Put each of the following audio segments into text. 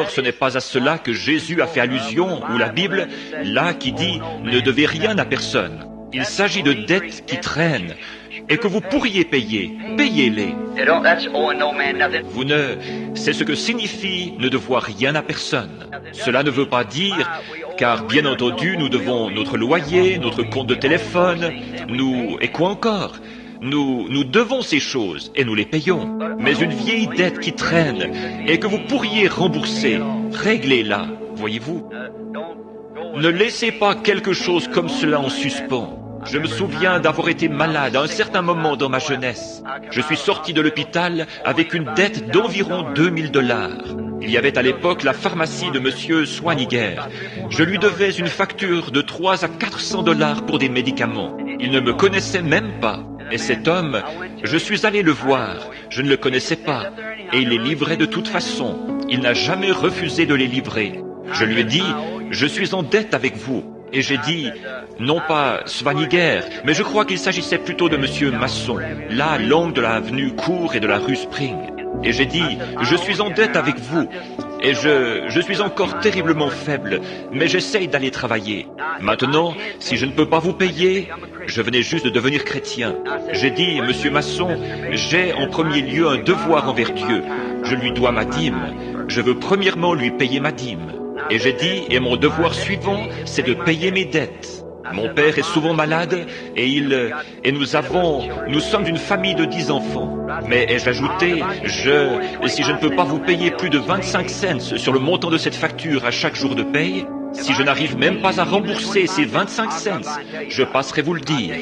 Or, ce n'est pas à cela que Jésus a fait allusion, ou la Bible, là, qui dit « ne devez rien à personne ». Il s'agit de dettes qui traînent et que vous pourriez payer. Payez-les. C'est ce que signifie ne devoir rien à personne. Cela ne veut pas dire, car bien entendu, nous devons notre loyer, notre compte de téléphone, et quoi encore? Nous devons ces choses et nous les payons. Mais une vieille dette qui traîne et que vous pourriez rembourser, réglez-la, voyez-vous. Ne laissez pas quelque chose comme cela en suspens. Je me souviens d'avoir été malade à un certain moment dans ma jeunesse. Je suis sorti de l'hôpital avec une dette d'environ $2000. Il y avait à l'époque la pharmacie de Monsieur Swaniger. Je lui devais une facture de $300 à $400 pour des médicaments. Il ne me connaissait même pas. Et cet homme, je suis allé le voir. Je ne le connaissais pas. Et il les livrait de toute façon. Il n'a jamais refusé de les livrer. Je lui ai dit, je suis en dette avec vous. Et j'ai dit, non pas Swaniger, mais je crois qu'il s'agissait plutôt de Monsieur Masson, là, l'angle de l'avenue Cour et de la rue Spring. Et j'ai dit, je suis en dette avec vous, et je suis encore terriblement faible, mais j'essaye d'aller travailler. Maintenant, si je ne peux pas vous payer, je venais juste de devenir chrétien. J'ai dit, Monsieur Masson, j'ai en premier lieu un devoir envers Dieu. Je lui dois ma dîme. Je veux premièrement lui payer ma dîme. Et j'ai dit, et mon devoir suivant, c'est de payer mes dettes. Mon père est souvent malade et nous sommes une famille de 10 enfants. Mais ai-je ajouté, si je ne peux pas vous payer plus de 25 cents sur le montant de cette facture à chaque jour de paye, si je n'arrive même pas à rembourser ces 25 cents, je passerai vous le dire.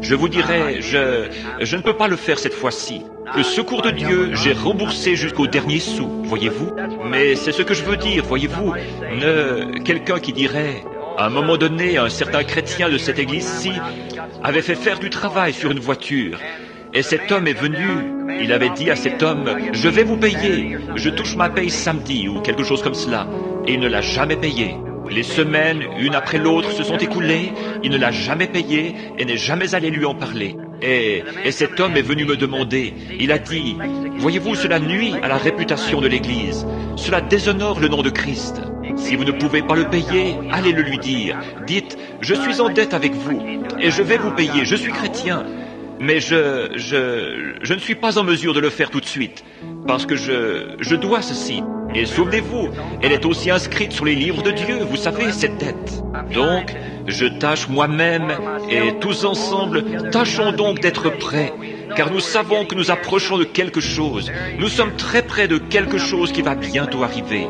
Je vous dirai, je ne peux pas le faire cette fois-ci. Le secours de Dieu, j'ai remboursé jusqu'au dernier sou, voyez-vous. Mais c'est ce que je veux dire, voyez-vous. Quelqu'un qui dirait, à un moment donné, un certain chrétien de cette église-ci avait fait faire du travail sur une voiture. Et cet homme est venu, il avait dit à cet homme, je vais vous payer, je touche ma paye samedi ou quelque chose comme cela. Et il ne l'a jamais payé. Les semaines, une après l'autre, se sont écoulées, il ne l'a jamais payé et n'est jamais allé lui en parler. Et cet homme est venu me demander, il a dit, voyez-vous, cela nuit à la réputation de l'Église, cela déshonore le nom de Christ. Si vous ne pouvez pas le payer, allez le lui dire. Dites, je suis en dette avec vous et je vais vous payer, je suis chrétien. Mais je ne suis pas en mesure de le faire tout de suite, parce que je dois ceci. Et souvenez-vous, elle est aussi inscrite sur les livres de Dieu, vous savez, cette dette. Donc, je tâche moi-même, et tous ensemble, tâchons donc d'être prêts, car nous savons que nous approchons de quelque chose. Nous sommes très près de quelque chose qui va bientôt arriver.